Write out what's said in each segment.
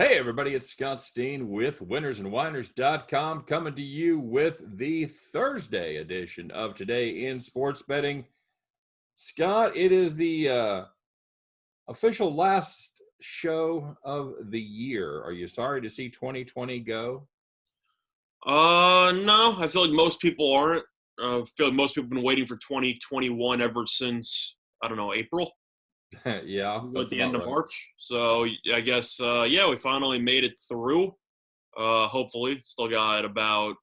Hey, everybody, it's Scott Steen with winnersandwhiners.com coming to you with the Thursday edition of Today in Sports Betting. Scott, it is the official last show of the year. Are you sorry to see 2020 go? No, I feel like most people aren't. I feel like most people have been waiting for 2021 ever since, I don't know, April, Yeah, at that's the end about of right. March. So I guess, yeah, we finally made it through. Hopefully, still got about,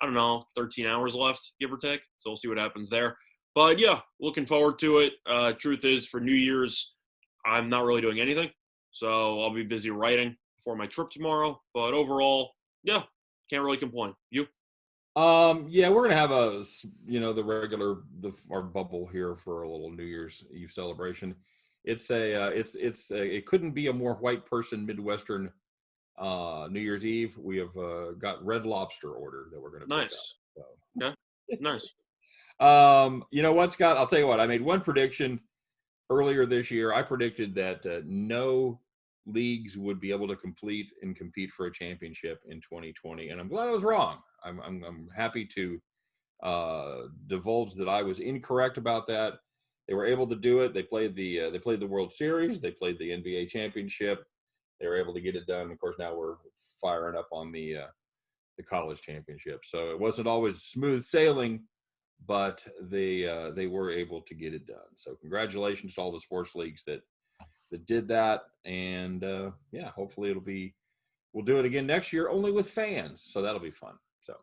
I don't know, 13 hours left, give or take. So we'll see what happens there. But yeah, looking forward to it. Truth is, for New Year's, I'm not really doing anything. So I'll be busy writing for my trip tomorrow. But overall, yeah, can't really complain. You? Yeah, we're gonna have the regular our bubble here for a little New Year's Eve celebration. It couldn't be a more white person Midwestern New Year's Eve. We have got Red Lobster order that we're going to pick Nice. Okay. Nice. up. You know what, Scott? I'll tell you what. I made one prediction earlier this year. I predicted that no leagues would be able to complete and compete for a championship in 2020, and I'm glad I was wrong. I'm happy to divulge that I was incorrect about that. They were able to do it. They played the World Series. They played the NBA championship. They were able to get it done. Of course, now we're firing up on the college championship. So it wasn't always smooth sailing, but they were able to get it done. So congratulations to all the sports leagues that did that. And yeah, hopefully we'll do it again next year, only with fans. So that'll be fun. So.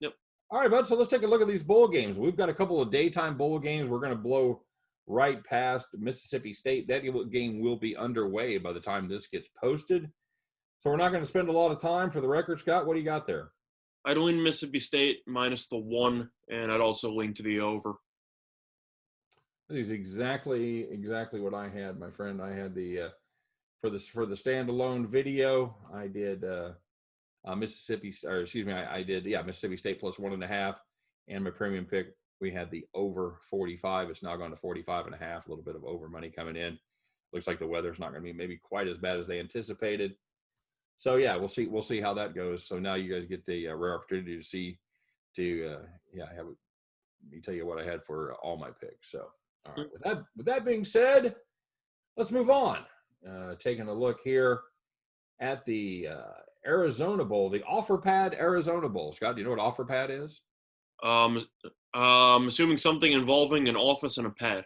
Yep. All right, bud. So let's take a look at these bowl games. We've got a couple of daytime bowl games. We're going to blow right past Mississippi State. That game will be underway by the time this gets posted. So we're not going to spend a lot of time. For the record, Scott, what do you got there? I'd lean Mississippi State minus the 1, and I'd also lean to the over. That is exactly what I had, my friend. I had the for the standalone video. I did Mississippi, or excuse me, I did Mississippi State plus 1.5, and my premium pick we had the over 45. It's now gone to 45.5. A little bit of over money coming in. Looks like the weather's not going to be maybe quite as bad as they anticipated. So yeah, we'll see how that goes. So now you guys get the rare opportunity let me tell you what I had for all my picks. So all right, with that being said, let's move on. Taking a look here at the Arizona Bowl, the Offer Pad Arizona Bowl. Scott, do you know what Offer Pad is? Assuming something involving an office and a pad.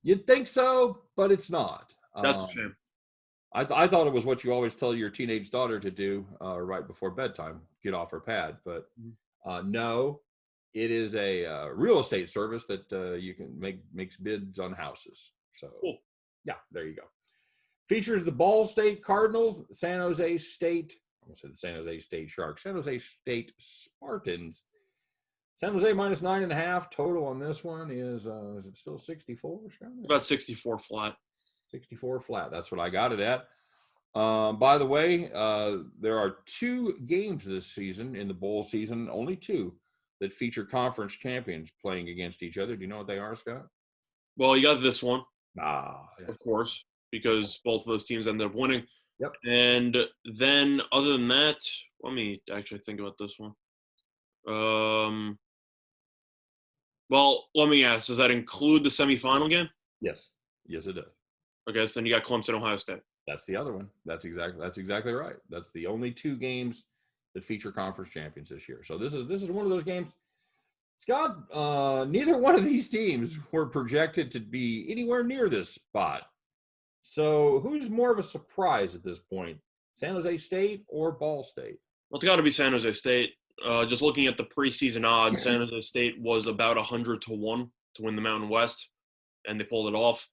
You'd think so, but it's not. That's a shame. I thought it was what you always tell your teenage daughter to do right before bedtime, get off her pad. But no, it is a real estate service that you can makes bids on houses. So Cool. Yeah, there you go. Features the Ball State Cardinals, San Jose State, I almost said the San Jose State Sharks, San Jose State Spartans. San Jose minus 9.5 total on this one is it still 64? About 64 flat. 64 flat. That's what I got it at. By the way, there are 2 games this season in the bowl season, only 2 that feature conference champions playing against each other. Do you know what they are, Scott? Well, you got this one, Yeah. of course, because both of those teams ended up winning. Yep. And then, other than that, let me actually think about this one. Well, let me ask, does that include the semifinal game? Yes, it does. Okay, so then you got Clemson, Ohio State. That's the other one. That's exactly right. That's the only 2 games that feature conference champions this year. So this is one of those games. Scott, neither one of these teams were projected to be anywhere near this spot. So who's more of a surprise at this point, San Jose State or Ball State? Well, it's got to be San Jose State. Just looking at the preseason odds, San Jose State was about 100 to 1 to win the Mountain West, and they pulled it off.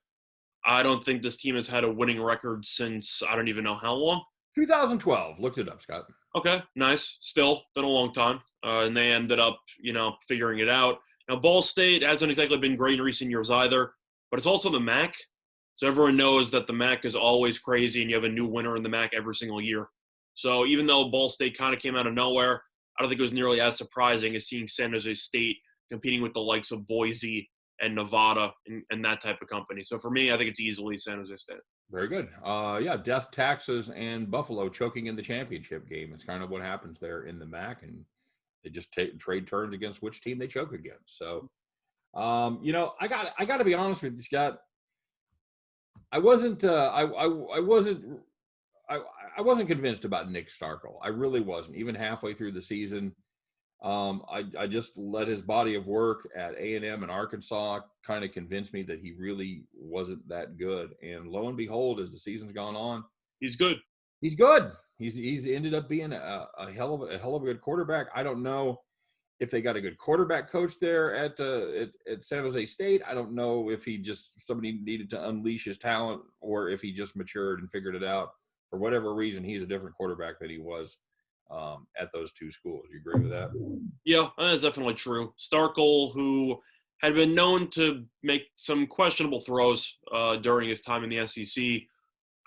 I don't think this team has had a winning record since I don't even know how long. 2012. Looked it up, Scott. Okay, nice. Still been a long time. And they ended up, figuring it out. Now, Ball State hasn't exactly been great in recent years either, but it's also the MAC. So everyone knows that the MAC is always crazy and you have a new winner in the MAC every single year. So even though Ball State kind of came out of nowhere, I don't think it was nearly as surprising as seeing San Jose State competing with the likes of Boise and Nevada and that type of company. So for me, I think it's easily San Jose State. Very good. Yeah, death, taxes, and Buffalo choking in the championship game. It's kind of what happens there in the MAC, and they just trade turns against which team they choke against. So, I got to be honest with you, Scott. I wasn't, I wasn't, I, I wasn't convinced about Nick Starkel. I really wasn't. Even halfway through the season, I just let his body of work at A&M and Arkansas kind of convince me that he really wasn't that good. And lo and behold, as the season's gone on, He's good. he's good. He's ended up being a hell of a good quarterback. I don't know if they got a good quarterback coach there at San Jose State. I don't know if he just somebody needed to unleash his talent, or if he just matured and figured it out. For whatever reason, he's a different quarterback than he was at those two schools. You agree with that? Yeah, that's definitely true. Starkel, who had been known to make some questionable throws during his time in the SEC,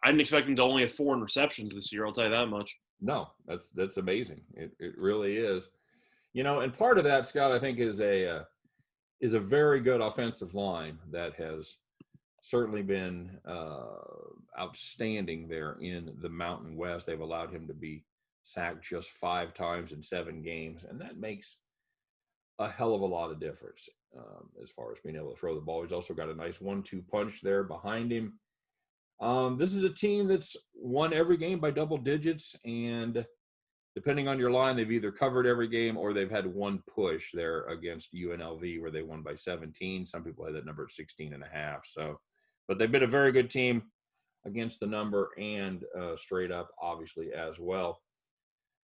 I didn't expect him to only have 4 interceptions this year. I'll tell you that much. No, that's amazing. It really is. And part of that, Scott, I think is a very good offensive line that has certainly been outstanding there in the Mountain West. They've allowed him to be sacked just 5 times in 7 games, and that makes a hell of a lot of difference as far as being able to throw the ball. He's also got a nice 1-2 punch there behind him. This is a team that's won every game by double digits, and depending on your line, they've either covered every game or they've had one push there against UNLV where they won by 17. Some people had that number at 16.5. So, but they've been a very good team against the number and straight up, obviously, as well.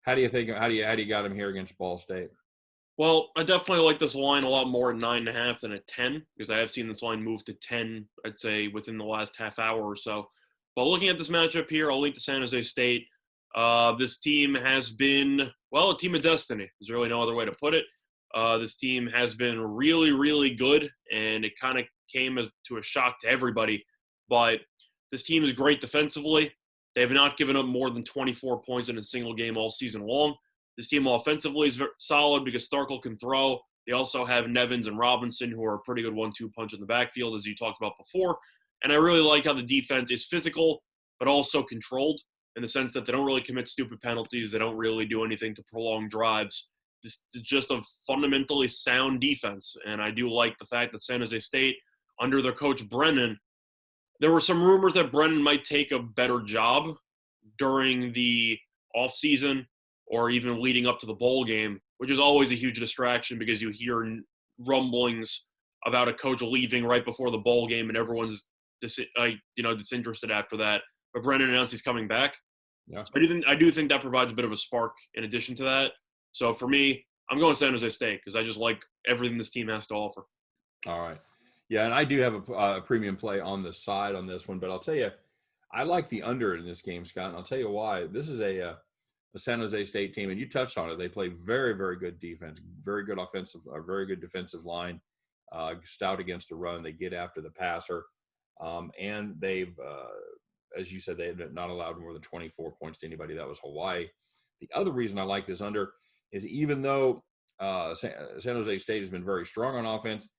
How do you got them here against Ball State? Well, I definitely like this line a lot more at 9.5 than at 10, because I have seen this line move to 10, I'd say, within the last half hour or so. But looking at this matchup here, I'll link to San Jose State. This team has been, well, a team of destiny. There's really no other way to put it. This team has been really, really good, and it kind of came as to a shock to everybody. But this team is great defensively. They have not given up more than 24 points in a single game all season long. This team offensively is solid because Starkel can throw. They also have Nevins and Robinson, who are a pretty good 1-2 punch in the backfield, as you talked about before. And I really like how the defense is physical, but also controlled, in the sense that they don't really commit stupid penalties. They don't really do anything to prolong drives. This is just a fundamentally sound defense. And I do like the fact that San Jose State, under their coach Brennan, there were some rumors that Brennan might take a better job during the offseason or even leading up to the bowl game, which is always a huge distraction because you hear rumblings about a coach leaving right before the bowl game and everyone's disinterested after that. But Brennan announced he's coming back. Yeah. So I do think that provides a bit of a spark in addition to that. So for me, I'm going San Jose State because I just like everything this team has to offer. All right. Yeah, and I do have a premium play on the side on this one, but I'll tell you, I like the under in this game, Scott, and I'll tell you why. This is a San Jose State team, and you touched on it. They play very, very good defense, very good offensive, very good defensive line, stout against the run. They get after the passer, and they've, as you said, they have not allowed more than 24 points to anybody. That was Hawaii. The other reason I like this under is even though San Jose State has been very strong on offense,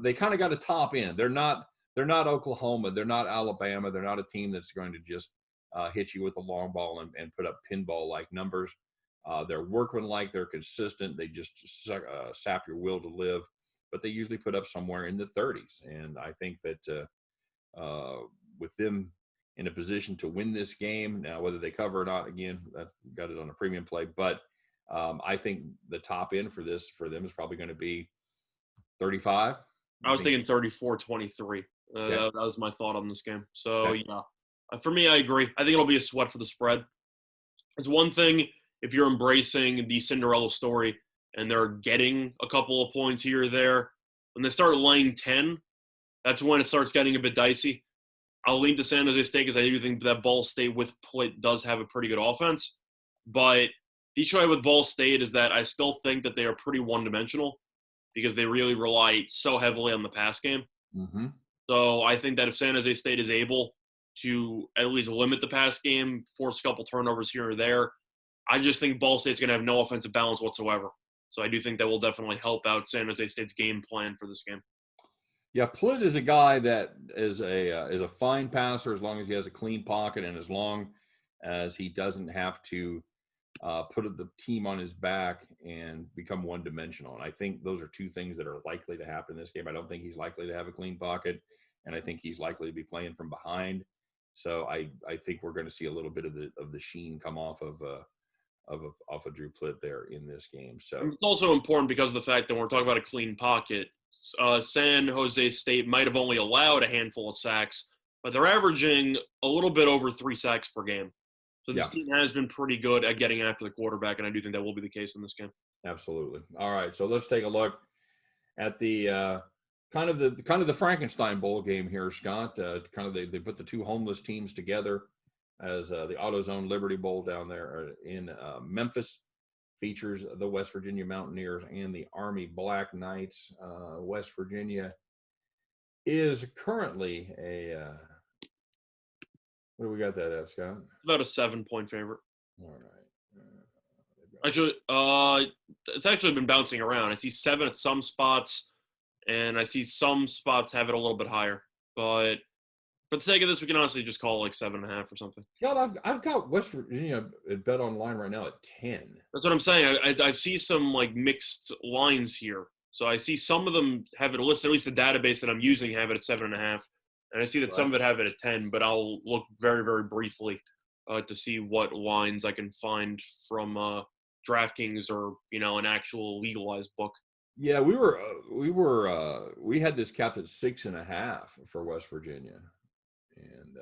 they kind of got a top end. They're not Oklahoma. They're not Alabama. They're not a team that's going to just hit you with a long ball and put up pinball-like numbers. They're workmanlike. They're consistent. They just sap your will to live. But they usually put up somewhere in the 30s. And I think that with them in a position to win this game, now whether they cover or not, again, I've got it on a premium play. But I think the top end for them is probably going to be 35. I was thinking 34-23. That was my thought on this game. So, yeah. For me, I agree. I think it'll be a sweat for the spread. It's one thing if you're embracing the Cinderella story and they're getting a couple of points here or there. When they start laying 10, that's when it starts getting a bit dicey. I'll lean to San Jose State because I do think that Ball State with Plitt does have a pretty good offense. But Detroit with Ball State is that I still think that they are pretty one-dimensional because they really rely so heavily on the pass game. Mm-hmm. So I think that if San Jose State is able to at least limit the pass game, force a couple turnovers here or there, I just think Ball State's going to have no offensive balance whatsoever. So I do think that will definitely help out San Jose State's game plan for this game. Yeah, Plitt is a guy that is a fine passer as long as he has a clean pocket and as long as he doesn't have to put the team on his back and become one-dimensional. And I think those are two things that are likely to happen in this game. I don't think he's likely to have a clean pocket, and I think he's likely to be playing from behind. So I think we're going to see a little bit of the sheen come off of Drew Plitt there in this game. So And it's also important because of the fact that when we're talking about a clean pocket, San Jose State might have only allowed a handful of sacks, but they're averaging a little bit over 3 sacks per game. So this team has been pretty good at getting after the quarterback, and I do think that will be the case in this game. Absolutely. All right, so let's take a look at the kind of the Frankenstein Bowl game here, Scott. They put the two homeless teams together as the AutoZone Liberty Bowl down there in Memphis. Features the West Virginia Mountaineers and the Army Black Knights. West Virginia is currently what do we got that at, Scott? It's about a 7-point favorite. All right. It's actually been bouncing around. I see 7 at some spots, and I see some spots have it a little bit higher. But for the sake of this, we can honestly just call it like 7.5 or something. Scott, I've got West Virginia at Bet Online right now at 10. That's what I'm saying. I see some like mixed lines here. So I see some of them have it listed, at least the database that I'm using have it at 7.5. And I see that some of it have it at 10, but I'll look very, very briefly to see what lines I can find from DraftKings or, an actual legalized book. Yeah, we had this capped at 6.5 for West Virginia. And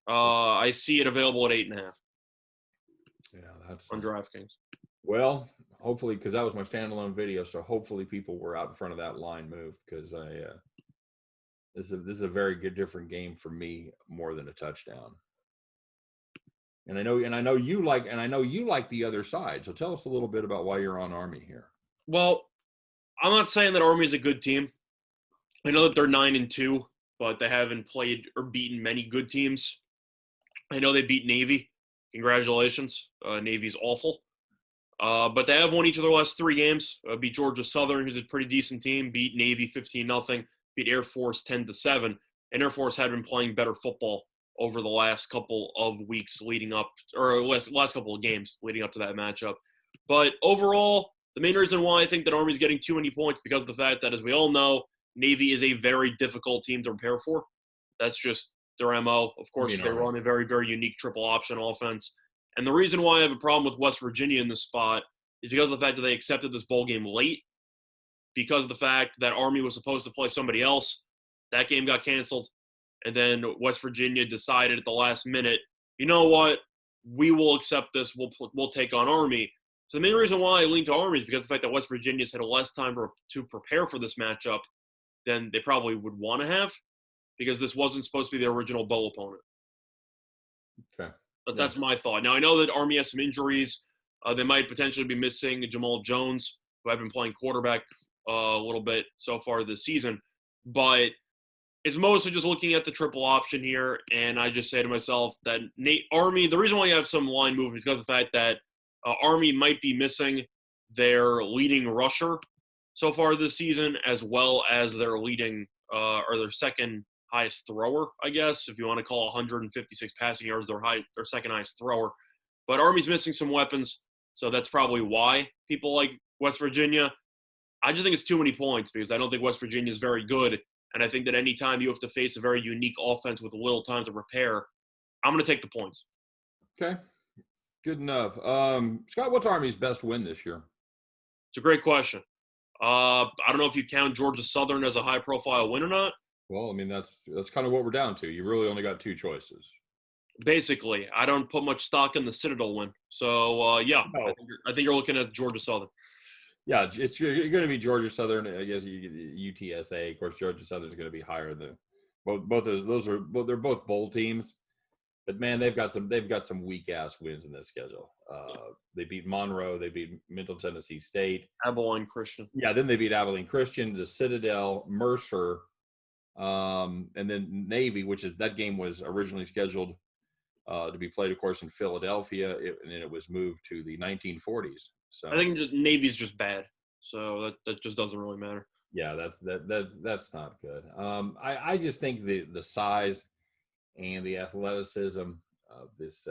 I see it available at 8.5. Yeah, that's on DraftKings. Well, hopefully, because that was my standalone video, so hopefully people were out in front of that line move because this is a very good different game for me more than a touchdown. And I know you like the other side. So tell us a little bit about why you're on Army here. Well, I'm not saying that Army is a good team. I know that they're 9-2, but they haven't played or beaten many good teams. I know they beat Navy. Congratulations. Navy's awful. But they have won each of their last 3 games. Beat Georgia Southern, who's a pretty decent team. Beat Navy 15-0. Beat Air Force 10-7. And Air Force had been playing better football over the last couple of weeks leading up, or last couple of games leading up to that matchup. But overall, the main reason why I think that Army's getting too many points is because of the fact that, as we all know, Navy is a very difficult team to prepare for. That's just their MO. Of course, they run a very, very unique triple option offense. And the reason why I have a problem with West Virginia in this spot is because of the fact that they accepted this bowl game late, because of the fact that Army was supposed to play somebody else. That game got canceled. And then West Virginia decided at the last minute, you know what, we will accept this. We'll take on Army. So the main reason why I lean to Army is because of the fact that West Virginia's had less time to prepare for this matchup than they probably would want to have, because this wasn't supposed to be their original bowl opponent. Okay. But that's my thought. Now, I know that Army has some injuries. They might potentially be missing Jamal Jones, who I've been playing quarterback a little bit so far this season. But it's mostly just looking at the triple option here, and I just say to myself that Army, the reason why you have some line movement is because of the fact that Army might be missing their leading rusher so far this season, as well as their leading or their second highest thrower, I guess, if you want to call 156 passing yards their second highest thrower. But Army's missing some weapons, so that's probably why people like West Virginia. I just think it's too many points because I don't think West Virginia is very good, and I think that any time you have to face a very unique offense with a little time to prepare, I'm going to take the points. Okay, good enough. Scott, what's Army's best win this year? It's a great question. I don't know if you count Georgia Southern as a high-profile win or not. Well, I mean, that's kind of what we're down to. You really only got 2 choices. Basically, I don't put much stock in the Citadel win. So, yeah, No. I think you're looking at Georgia Southern. Yeah, you're going to be Georgia Southern. I guess UTSA. Of course, Georgia Southern is going to be higher than both of those are. Well, they're both bowl teams, but man, they've got some weak ass wins in this schedule. They beat Monroe. They beat Middle Tennessee State. Abilene Christian. Yeah, then they beat Abilene Christian, the Citadel, Mercer, and then Navy, that game was originally scheduled to be played, of course, in Philadelphia, and then it was moved to the 1940s. So I think Navy's just bad, so that just doesn't really matter. Yeah, that's not good. I just think the size and the athleticism of this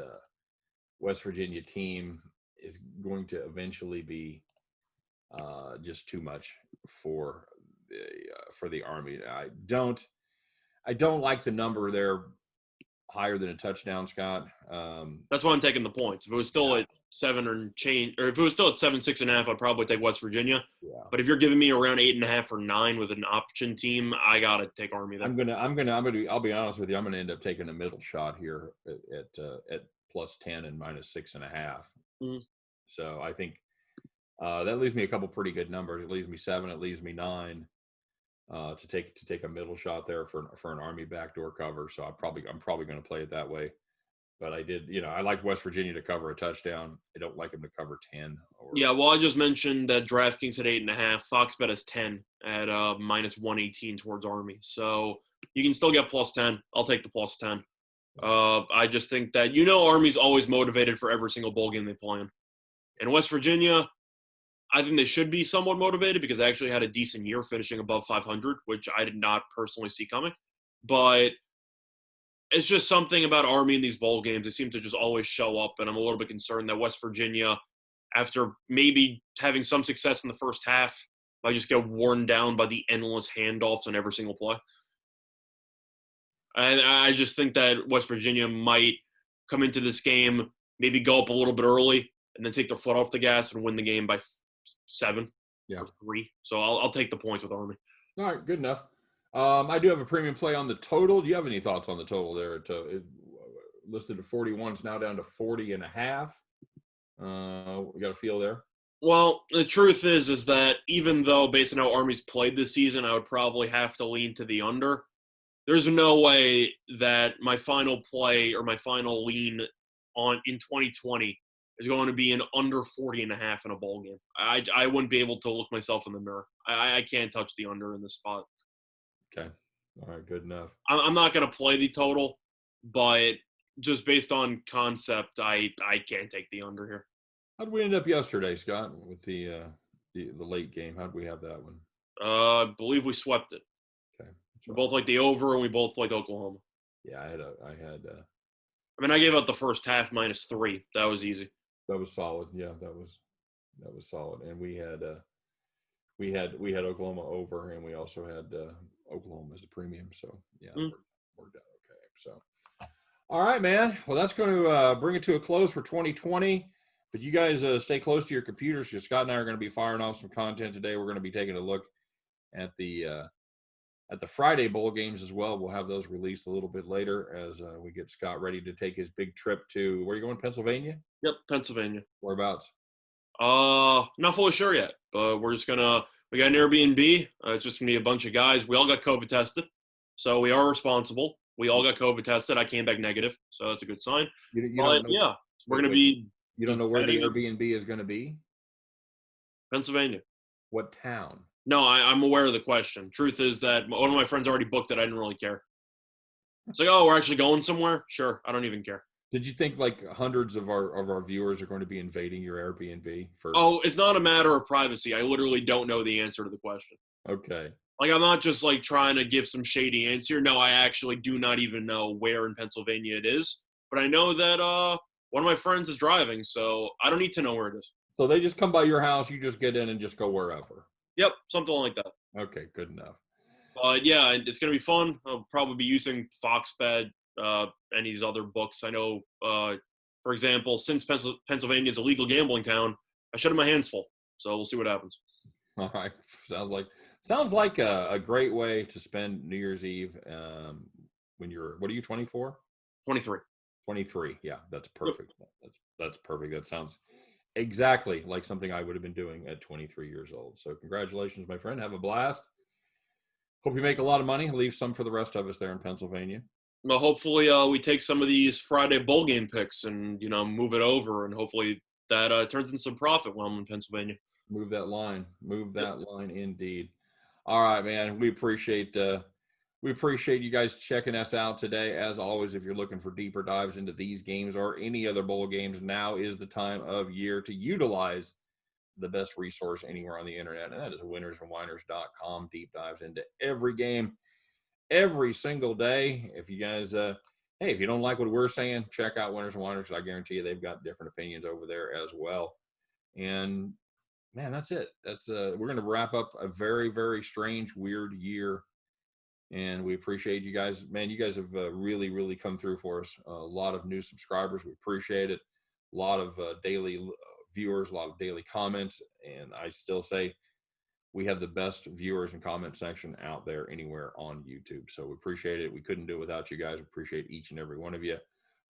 West Virginia team is going to eventually be just too much for the Army. I don't like the number there higher than a touchdown, Scott. That's why I'm taking the points. If it was still Yeah, at 7 or change, or if it was still at 7, 6.5, I'd probably take West Virginia. yeah. But if you're giving me around 8.5 or 9 with an option team, I gotta take Army there. I'll be honest with you. I'm gonna end up taking a middle shot here at plus 10 and minus 6.5. Mhm. So I think that leaves me a couple pretty good numbers. It leaves me 7. It leaves me 9 to take a middle shot there for an Army backdoor cover. So I'm probably going to play it that way. But I did, I like West Virginia to cover a touchdown. I don't like them to cover 10. Yeah, well, I just mentioned that DraftKings at 8.5. Fox bet has 10 at minus 118 towards Army. So you can still get plus 10. I'll take the plus 10. I just think that Army's always motivated for every single bowl game they play in. And West Virginia, I think they should be somewhat motivated because they actually had a decent year finishing above 500, which I did not personally see coming. But it's just something about Army in these bowl games. They seem to just always show up, and I'm a little bit concerned that West Virginia, after maybe having some success in the first half, might just get worn down by the endless handoffs on every single play. And I just think that West Virginia might come into this game, maybe go up a little bit early, and then take their foot off the gas and win the game by 7 or 3. So I'll take the points with Army. All right, good enough. I do have a premium play on the total. Do you have any thoughts on the total there? It listed at 41. It's now down to 40.5. We got a feel there. Well, the truth is that even though based on how Army's played this season, I would probably have to lean to the under. There's no way that my final play or my final lean in 2020 is going to be an under 40.5 in a bowl game. I wouldn't be able to look myself in the mirror. I can't touch the under in this spot. Okay. All right, good enough. I'm not going to play the total, but just based on concept, I can't take the under here. How'd we end up yesterday, Scott, with the late game? How'd we have that one? I believe we swept it. Okay. We both like the over, and we both like Oklahoma. Yeah, I mean, I gave out the first half minus 3. That was easy. That was solid. Yeah, that was solid. And we had Oklahoma over, and we also had Oklahoma as a premium. So yeah, worked out okay. So all right, man. Well, that's going to bring it to a close for 2020. But you guys stay close to your computers because Scott and I are going to be firing off some content today. We're going to be taking a look at the Friday bowl games as well. We'll have those released a little bit later as we get Scott ready to take his big trip to, where are you going, Pennsylvania? Yep, Pennsylvania. Whereabouts? Not fully sure yet, but we got an Airbnb. It's just going to be a bunch of guys. We all got COVID tested, so we are responsible. We all got COVID tested. I came back negative, so that's a good sign. Yeah, we're going to be. You don't know where the Airbnb is going to be? Pennsylvania. What town? No, I'm aware of the question. Truth is that one of my friends already booked it. I didn't really care. It's like, oh, we're actually going somewhere? Sure, I don't even care. Did you think like hundreds of our viewers are going to be invading your Airbnb? Oh, it's not a matter of privacy. I literally don't know the answer to the question. Okay. Like, I'm not just like trying to give some shady answer. No, I actually do not even know where in Pennsylvania it is. But I know that one of my friends is driving, so I don't need to know where it is. So they just come by your house, you just get in and just go wherever. Yep, something like that. Okay, good enough. But yeah, it's going to be fun. I'll probably be using FoxBet and these other books. I know, for example, since Pennsylvania is a legal gambling town, I should have my hands full. So we'll see what happens. All right. Sounds like a great way to spend New Year's Eve when you're, what are you, 24? 23. 23. Yeah, that's perfect. Yep. That's perfect. That sounds exactly like something I would have been doing at 23 years old. So congratulations, my friend. Have a blast. Hope you make a lot of money. Leave some for the rest of us there in Pennsylvania. Well, hopefully we take some of these Friday bowl game picks and, move it over, and hopefully that turns into some profit while I'm in Pennsylvania. Move that line indeed. All right, man. We appreciate you guys checking us out today. As always, if you're looking for deeper dives into these games or any other bowl games, now is the time of year to utilize the best resource anywhere on the internet, and that is winnersandwhiners.com. Deep dives into every game every single day. If you guys, hey, if you don't like what we're saying, check out Winners and Whiners. I guarantee you they've got different opinions over there as well. And man, that's it. That's we're going to wrap up a very, very strange, weird year. And we appreciate you guys. Man, you guys have really, really come through for us. A lot of new subscribers. We appreciate it. A lot of daily viewers, a lot of daily comments. And I still say we have the best viewers and comment section out there anywhere on YouTube. So we appreciate it. We couldn't do it without you guys. We appreciate each and every one of you.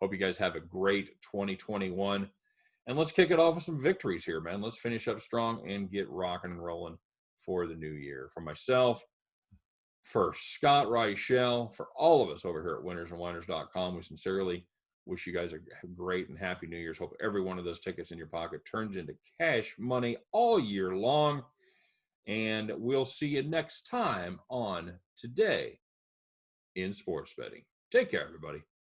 Hope you guys have a great 2021. And let's kick it off with some victories here, man. Let's finish up strong and get rocking and rolling for the new year. For myself, for Scott Reichel, for all of us over here at winnersandwhiners.com, we sincerely wish you guys a great and happy New Year's. Hope every one of those tickets in your pocket turns into cash money all year long. And we'll see you next time on Today in Sports Betting. Take care, everybody.